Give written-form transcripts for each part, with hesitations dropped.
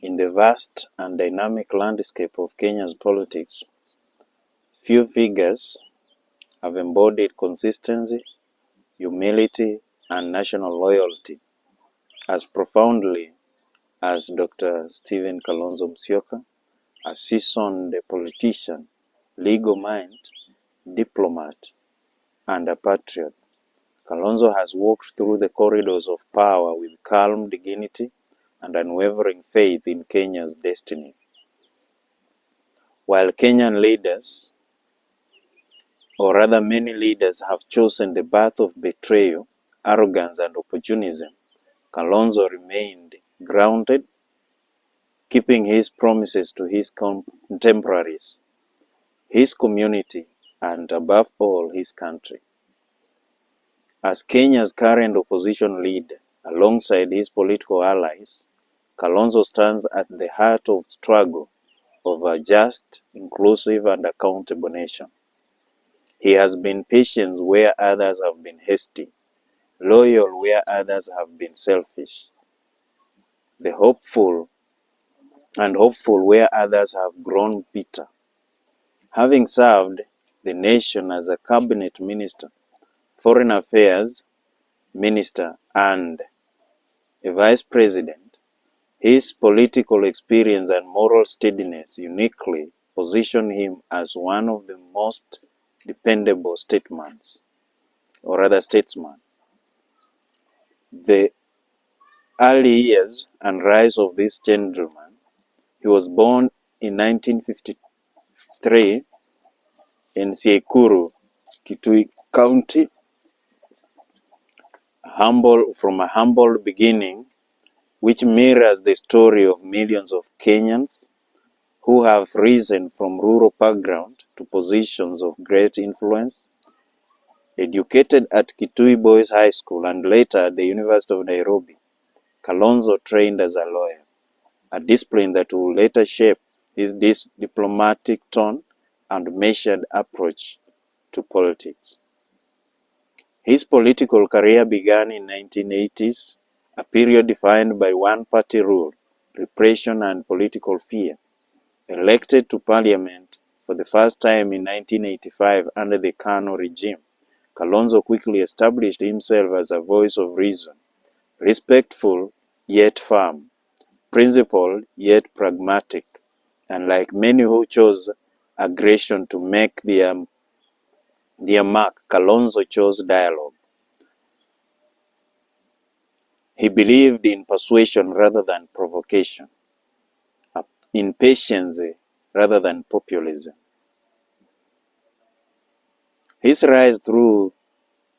In the vast and dynamic landscape of Kenya's politics, few figures have embodied consistency, humility, and national loyalty as profoundly as Dr. Stephen Kalonzo Musyoka, a seasoned politician, legal mind, diplomat, and a patriot. Kalonzo has walked through the corridors of power with calm dignity and unwavering faith in Kenya's destiny. While Kenyan leaders, or rather many leaders, have chosen the path of betrayal, arrogance, and opportunism, Kalonzo remained grounded, keeping his promises to his contemporaries, his community, and above all, his country. As Kenya's current opposition leader, alongside his political allies, Kalonzo stands at the heart of the struggle of a just, inclusive, and accountable nation. He has been patient where others have been hasty, loyal where others have been selfish, the hopeful where others have grown bitter. Having served the nation as a cabinet minister, foreign affairs minister, and a vice president, his political experience and moral steadiness uniquely position him as one of the most dependable statesmen. The early years and rise of this gentleman. He was born in 1953 in Siekuru, Kitui County, from a humble beginning, which mirrors the story of millions of Kenyans who have risen from rural background to positions of great influence. Educated at Kitui Boys High School and later at the University of Nairobi, Kalonzo trained as a lawyer, a discipline that would later shape his diplomatic tone and measured approach to politics. His political career began in the 1980s, a period defined by one-party rule, repression, and political fear. Elected to parliament for the first time in 1985 under the Kanu regime, Kalonzo quickly established himself as a voice of reason, respectful yet firm, principled yet pragmatic, and like many who chose aggression to make their mark, Kalonzo chose dialogue. He believed in persuasion rather than provocation, in patience rather than populism. His rise through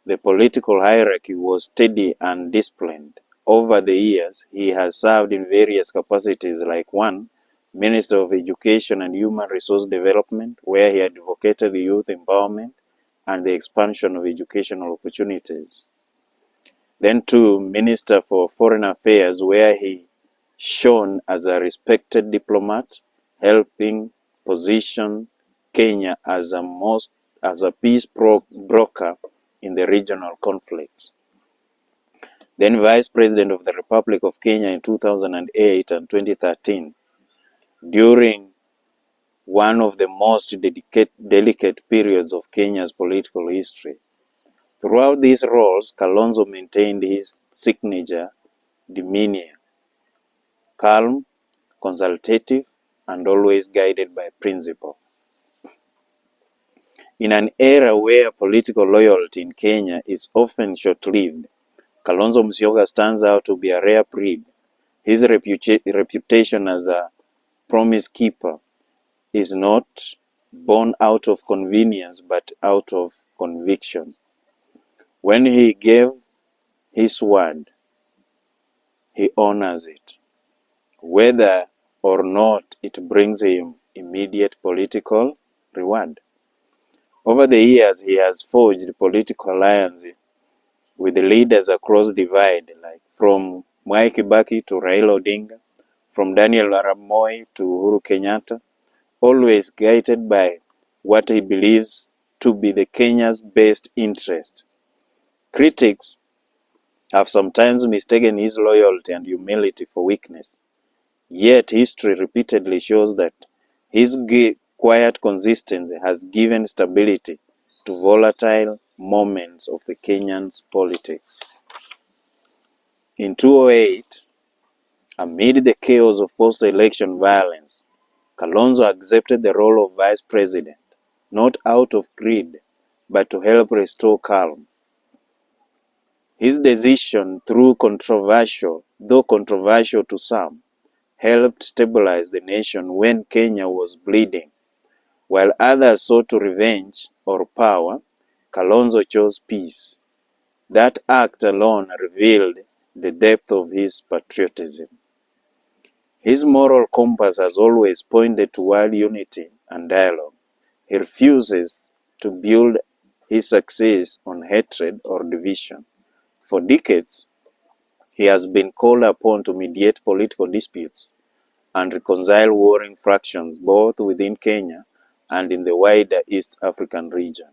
the political hierarchy was steady and disciplined. Over the years, he has served in various capacities like 1. Minister of Education and Human Resource Development, where he advocated youth empowerment and the expansion of educational opportunities. Then 2. Minister for Foreign Affairs, where he shone as a respected diplomat, helping position Kenya as a peace broker in the regional conflicts. Then Vice President of the Republic of Kenya in 2008 and 2013, during one of the most delicate periods of Kenya's political history. Throughout these roles, Kalonzo maintained his signature demeanor, calm, consultative, and always guided by principle. In an era where political loyalty in Kenya is often short-lived, Kalonzo Musyoka stands out to be a rare breed. His reputation as a promise keeper is not born out of convenience but out of conviction. When he gave his word, he honors it, whether or not it brings him immediate political reward. Over the years, he has forged political alliances with the leaders across divide, like from Mwai Kibaki to Raila Odinga, from Daniel Arap Moi to Uhuru Kenyatta, always guided by what he believes to be the Kenya's best interest. Critics have sometimes mistaken his loyalty and humility for weakness, Yet history repeatedly shows that his quiet consistency has given stability to volatile moments of the Kenyan's politics. In 2008, amid the chaos of post-election violence, Kalonzo accepted the role of vice president, not out of greed, but to help restore calm. His decision, though controversial to some, helped stabilize the nation when Kenya was bleeding. While others sought to revenge or power, Kalonzo chose peace. That act alone revealed the depth of his patriotism. His moral compass has always pointed toward unity and dialogue. He refuses to build his success on hatred or division. For decades, he has been called upon to mediate political disputes and reconcile warring fractions both within Kenya and in the wider East African region.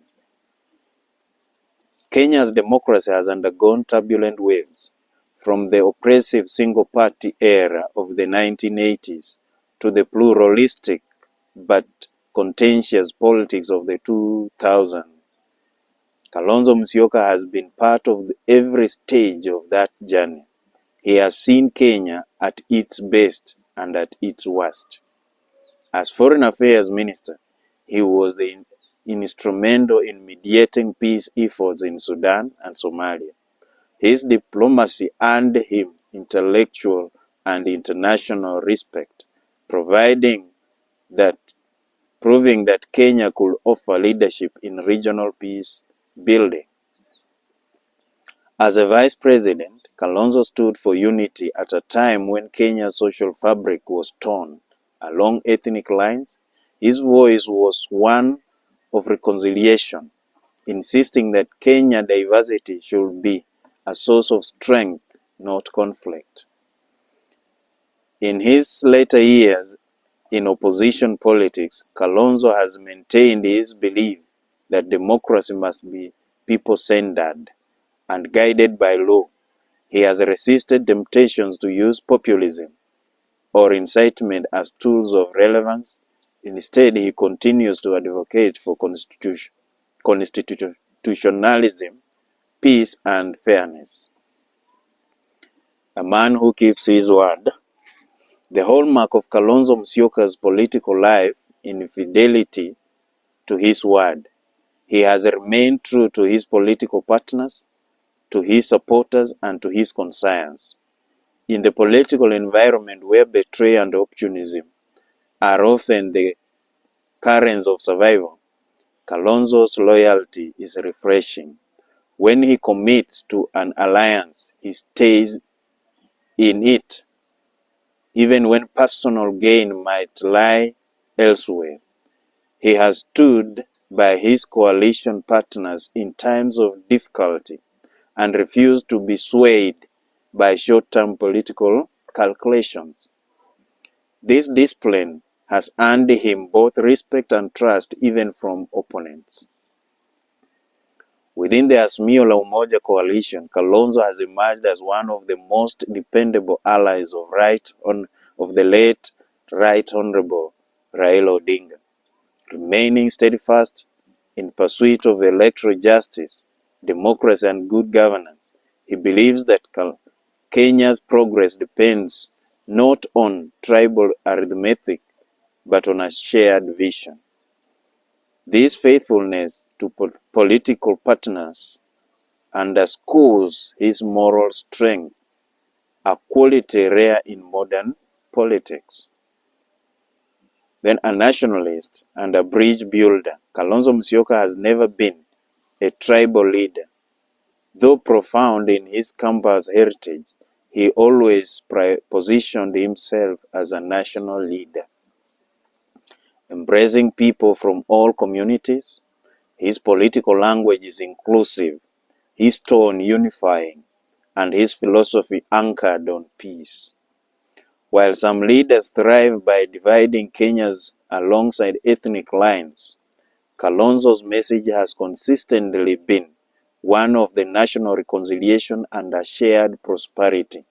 Kenya's democracy has undergone turbulent waves, from the oppressive single-party era of the 1980s to the pluralistic but contentious politics of the 2000s. Kalonzo Musyoka has been part of every stage of that journey. He has seen Kenya at its best and at its worst. As Foreign Affairs Minister, he was instrumental in mediating peace efforts in Sudan and Somalia. His diplomacy earned him intellectual and international respect, proving that Kenya could offer leadership in regional peace building. As a vice president, Kalonzo stood for unity at a time when Kenya's social fabric was torn along ethnic lines. His voice was one of reconciliation, insisting that Kenya diversity should be a source of strength, not conflict. In his later years in opposition politics, Kalonzo has maintained his belief that democracy must be people-centered and guided by law. He has resisted temptations to use populism or incitement as tools of relevance. Instead, he continues to advocate for constitutionalism, peace, and fairness. A man who keeps his word. The hallmark of Kalonzo Musyoka's political life is fidelity to his word. He has remained true to his political partners, to his supporters, and to his conscience. In the political environment where betrayal and opportunism are often the currents of survival, Kalonzo's loyalty is refreshing. When he commits to an alliance, he stays in it, even when personal gain might lie elsewhere. He has stood by his coalition partners in times of difficulty and refused to be swayed by short-term political calculations. This discipline has earned him both respect and trust even from opponents. Within the Azimio la Umoja coalition, Kalonzo has emerged as one of the most dependable allies of the late Right Honorable Raila Odinga. Remaining steadfast in pursuit of electoral justice, democracy, and good governance, he believes that Kenya's progress depends not on tribal arithmetic, but on a shared vision. This faithfulness to political partners underscores his moral strength, a quality rare in modern politics. Then a nationalist and a bridge builder, Kalonzo Musyoka has never been a tribal leader. Though profound in his campus heritage, he always positioned himself as a national leader. Embracing people from all communities, his political language is inclusive, his tone unifying, and his philosophy anchored on peace. While some leaders thrive by dividing Kenyans alongside ethnic lines, Kalonzo's message has consistently been one of the national reconciliation and a shared prosperity.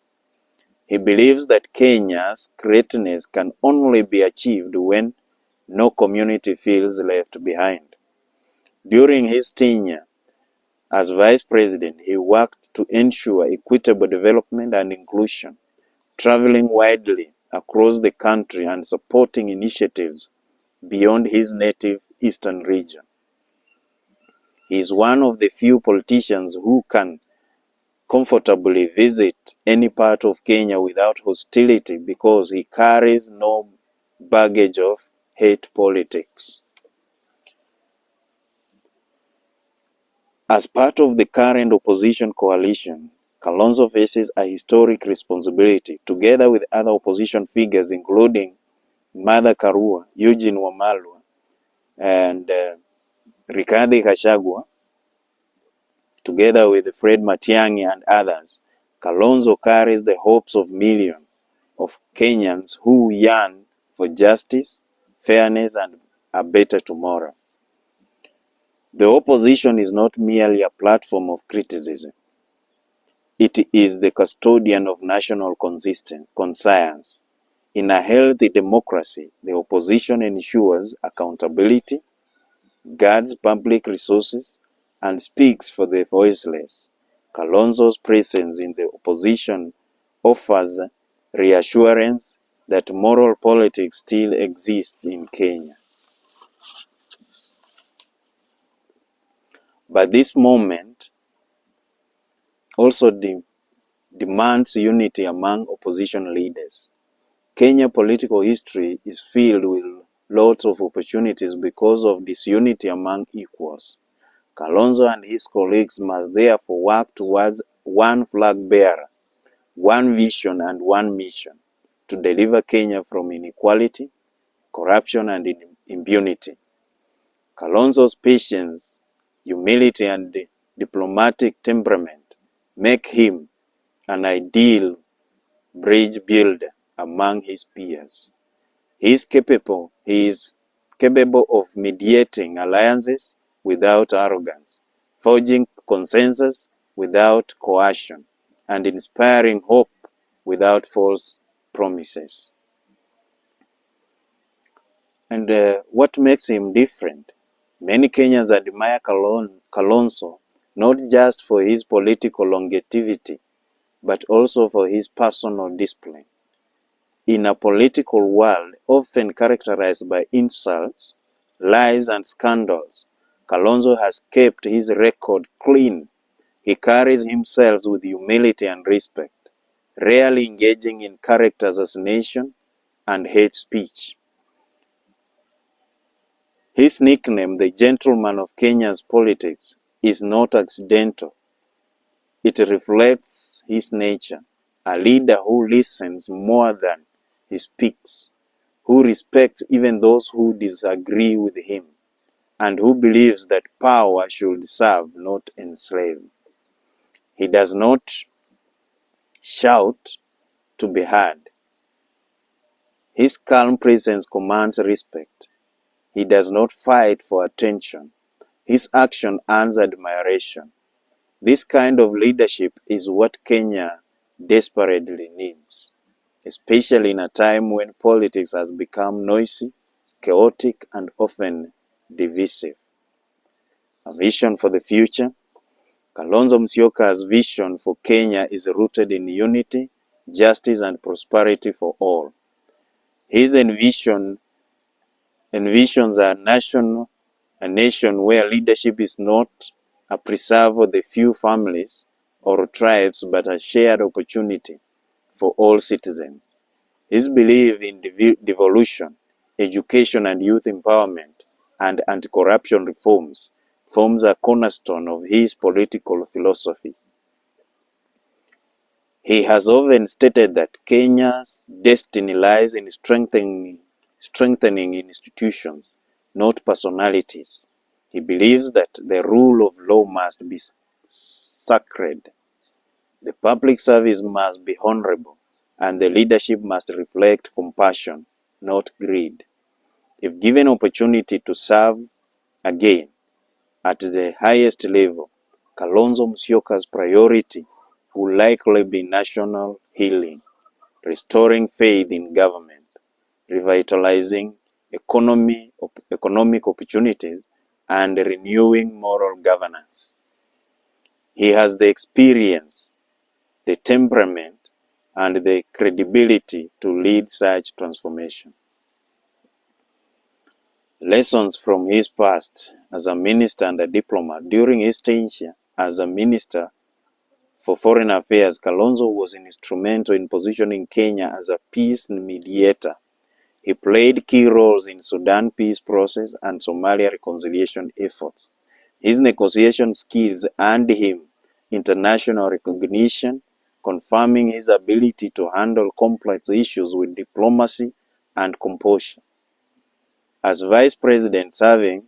He believes that Kenya's greatness can only be achieved when no community feels left behind. During his tenure as vice president, he worked to ensure equitable development and inclusion, traveling widely across the country and supporting initiatives beyond his native eastern region. He is one of the few politicians who can comfortably visit any part of Kenya without hostility because he carries no baggage of hate politics. As part of the current opposition coalition, Kalonzo faces a historic responsibility, together with other opposition figures including Martha Karua, Eugene Wamalwa, and Rigathi Gachagua, together with Fred Matiang'i and others. Kalonzo carries the hopes of millions of Kenyans who yearn for justice, fairness, and a better tomorrow. The opposition is not merely a platform of criticism. It is the custodian of national conscience. In a healthy democracy, the opposition ensures accountability, guards public resources, and speaks for the voiceless. Kalonzo's presence in the opposition offers reassurance that moral politics still exists in Kenya. But this moment also demands unity among opposition leaders. Kenya political history is filled with lots of opportunities because of disunity among equals. Kalonzo and his colleagues must therefore work towards one flag bearer, one vision and one mission to deliver Kenya from inequality, corruption and impunity. Kalonzo's patience, humility and diplomatic temperament make him an ideal bridge builder among his peers. He is capable of mediating alliances without arrogance, forging consensus without coercion, and inspiring hope without false promises. And what makes him different? Many Kenyans admire Kalonzo not just for his political longevity, but also for his personal discipline. In a political world often characterized by insults, lies, and scandals, Kalonzo has kept his record clean. He carries himself with humility and respect, rarely engaging in character assassination and hate speech. His nickname, the gentleman of Kenya's politics, is not accidental. It reflects his nature, a leader who listens more than he speaks, who respects even those who disagree with him, and who believes that power should serve, not enslave. He does not shout to be heard. His calm presence commands respect. He does not fight for attention. His action earns admiration. This kind of leadership is what Kenya desperately needs, especially in a time when politics has become noisy, chaotic, and often divisive. A vision for the future? Kalonzo Musyoka's vision for Kenya is rooted in unity, justice, and prosperity for all. His envisions a nation where leadership is not a preserve of the few families or tribes, but a shared opportunity for all citizens. His belief in devolution, education and youth empowerment, and anti-corruption reforms forms a cornerstone of his political philosophy. He has often stated that Kenya's destiny lies in strengthening institutions, not personalities. He believes that the rule of law must be sacred, the public service must be honorable, and the leadership must reflect compassion, not greed. If given opportunity to serve again at the highest level, Kalonzo Musyoka's priority will likely be national healing. restoring faith in government, revitalizing economic opportunities, and renewing moral governance. He has the experience, the temperament, and the credibility to lead such transformation. Lessons from his past as a minister and a diplomat. During his tenure as a minister for Foreign Affairs, Kalonzo was instrumental in positioning Kenya as a peace mediator. He played key roles in Sudan peace process and Somalia reconciliation efforts. His negotiation skills earned him international recognition, confirming his ability to handle complex issues with diplomacy and composure. As Vice President serving,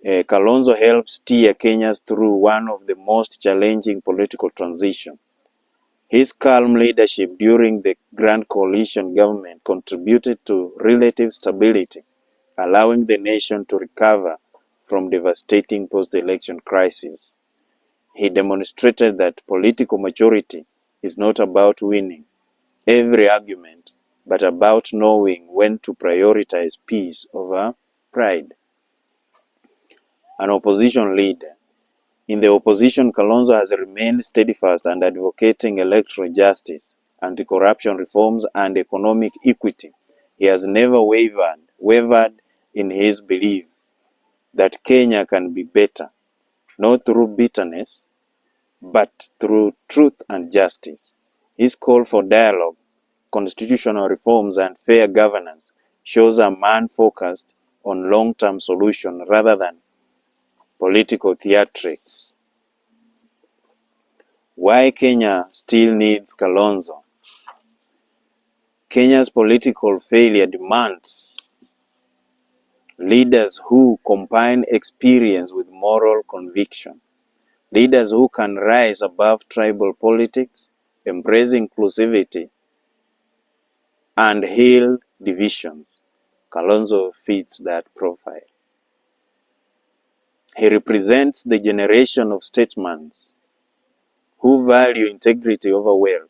Kalonzo helped steer Kenya through one of the most challenging political transitions. His calm leadership during the Grand Coalition government contributed to relative stability, allowing the nation to recover from devastating post-election crises. He demonstrated that political maturity is not about winning every argument, but about knowing when to prioritize peace over pride. An opposition leader. In the opposition, Kalonzo has remained steadfast and advocating electoral justice, anti-corruption reforms, and economic equity. He has never wavered in his belief that Kenya can be better, not through bitterness, but through truth and justice. His call for dialogue, constitutional reforms, and fair governance shows a man focused on long-term solutions rather than political theatrics. Why Kenya still needs Kalonzo? Kenya's political failure demands leaders who combine experience with moral conviction, leaders who can rise above tribal politics, embrace inclusivity, and heal divisions. Kalonzo fits that profile. He represents the generation of statesmen who value integrity over wealth,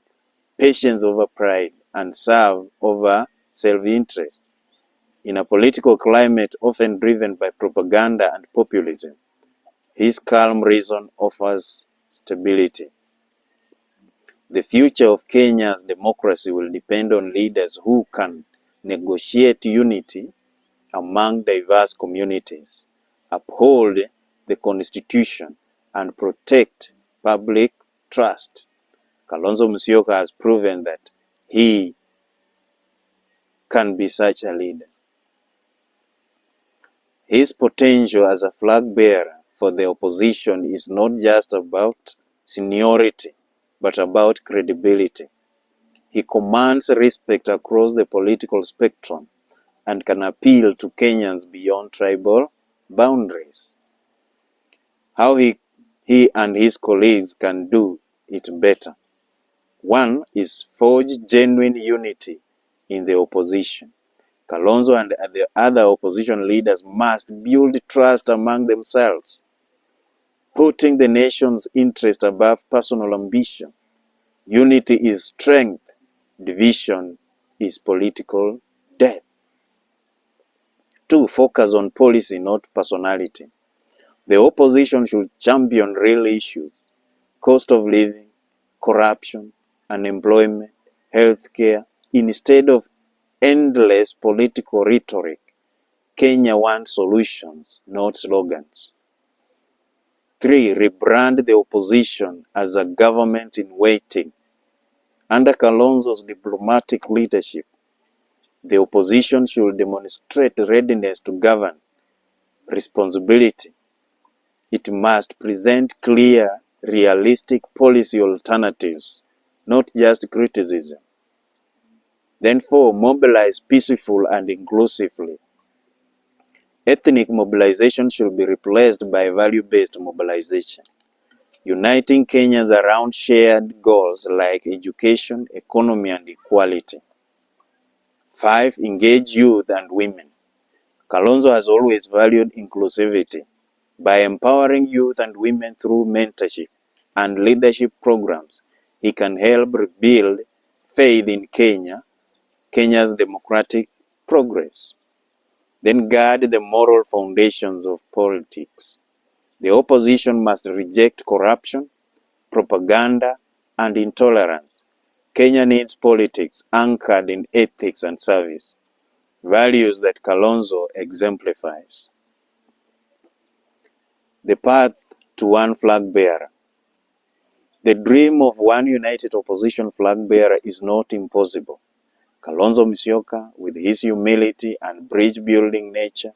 patience over pride, and serve over self-interest. In a political climate often driven by propaganda and populism, his calm reason offers stability. The future of Kenya's democracy will depend on leaders who can negotiate unity among diverse communities, uphold the Constitution, and protect public trust. Kalonzo Musyoka has proven that he can be such a leader. His potential as a flag bearer for the opposition is not just about seniority, but about credibility. He commands respect across the political spectrum and can appeal to Kenyans beyond tribal boundaries. How he and his colleagues can do it better. One is forge genuine unity in the opposition. Kalonzo and the other opposition leaders must build trust among themselves, putting the nation's interest above personal ambition. Unity is strength, division is political death. 2. Focus on policy, not personality. The opposition should champion real issues: cost of living, corruption, unemployment, healthcare, instead of endless political rhetoric. Kenya wants solutions, not slogans. 3. Rebrand the opposition as a government in waiting. Under Kalonzo's diplomatic leadership, the opposition should demonstrate readiness to govern, responsibility. It must present clear, realistic policy alternatives, not just criticism. Then 4. Mobilize peacefully and inclusively. Ethnic mobilization should be replaced by value-based mobilization, uniting Kenyans around shared goals like education, economy, and equality. 5. Engage youth and women. Kalonzo has always valued inclusivity. By empowering youth and women through mentorship and leadership programs, he can help rebuild faith in Kenya's democratic progress. Then guard the moral foundations of politics. The opposition must reject corruption, propaganda, and intolerance. Kenya needs politics anchored in ethics and service, values that Kalonzo exemplifies. The path to one flag bearer. The dream of one united opposition flag bearer is not impossible. Kalonzo Musyoka, with his humility and bridge-building nature,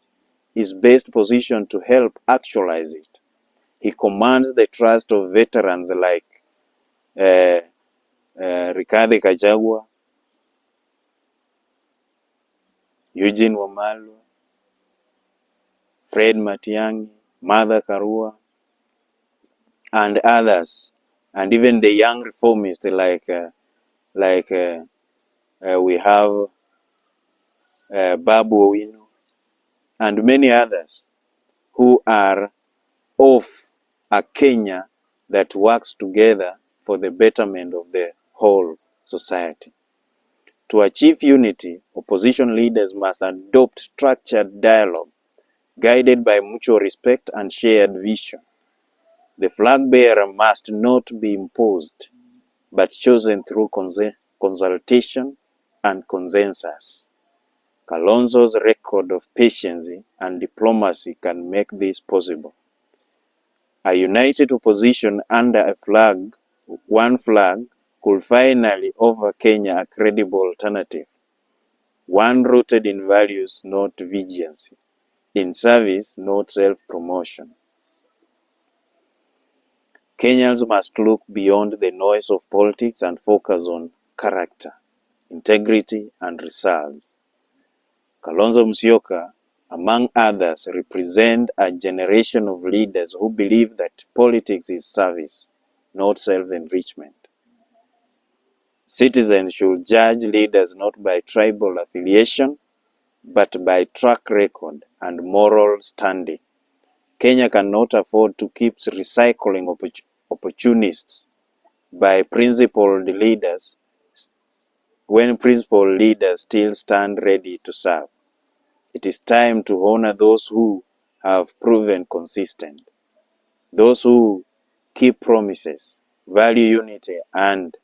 is best positioned to help actualize it. He commands the trust of veterans like Rigathi Gachagua, Eugene Wamalwa, Fred Matiang'i, Martha Karua, and others, and even the young reformists like we have Babu Owino, and many others who are of a Kenya that works together for the betterment of the whole society. To achieve unity, opposition leaders must adopt structured dialogue, guided by mutual respect and shared vision. The flag bearer must not be imposed, but chosen through consultation and consensus. Kalonzo's record of patience and diplomacy can make this possible. A united opposition under one flag, could finally offer Kenya a credible alternative, one rooted in values, not vigilancy, in service, not self-promotion. Kenyans must look beyond the noise of politics and focus on character, integrity, and results. Kalonzo Musyoka, among others, represent a generation of leaders who believe that politics is service, not self-enrichment. Citizens should judge leaders not by tribal affiliation, but by track record and moral standing. Kenya cannot afford to keep recycling opportunists by principled leaders when principled leaders still stand ready to serve. It is time to honor those who have proven consistent, those who keep promises, value unity, and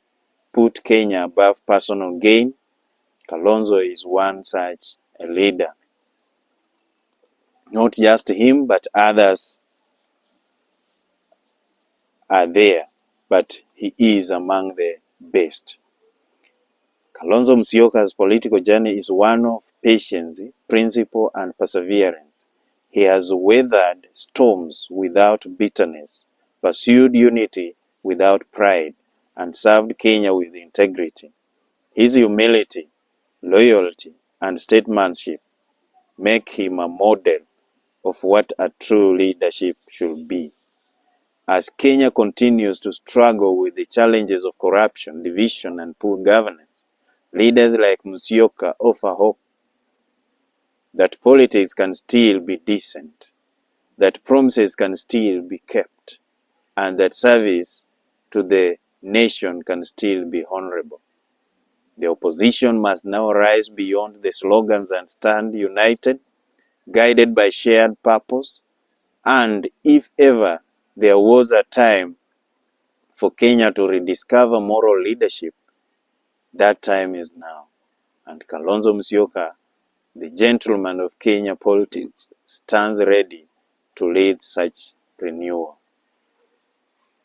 put Kenya above personal gain. Kalonzo is one such a leader. Not just him, but others are there, but he is among the best. Kalonzo Musyoka's political journey is one of patience, principle, and perseverance. He has weathered storms without bitterness, pursued unity without pride, and served Kenya with integrity. His humility, loyalty, and statesmanship make him a model of what a true leadership should be. As Kenya continues to struggle with the challenges of corruption, division, and poor governance, leaders like Musyoka offer hope that politics can still be decent, that promises can still be kept, and that service to the nation can still be honorable. The opposition must now rise beyond the slogans and stand united, guided by shared purpose. And if ever there was a time for Kenya to rediscover moral leadership, that time is now. And Kalonzo Musyoka, the gentleman of Kenya politics, stands ready to lead such renewal.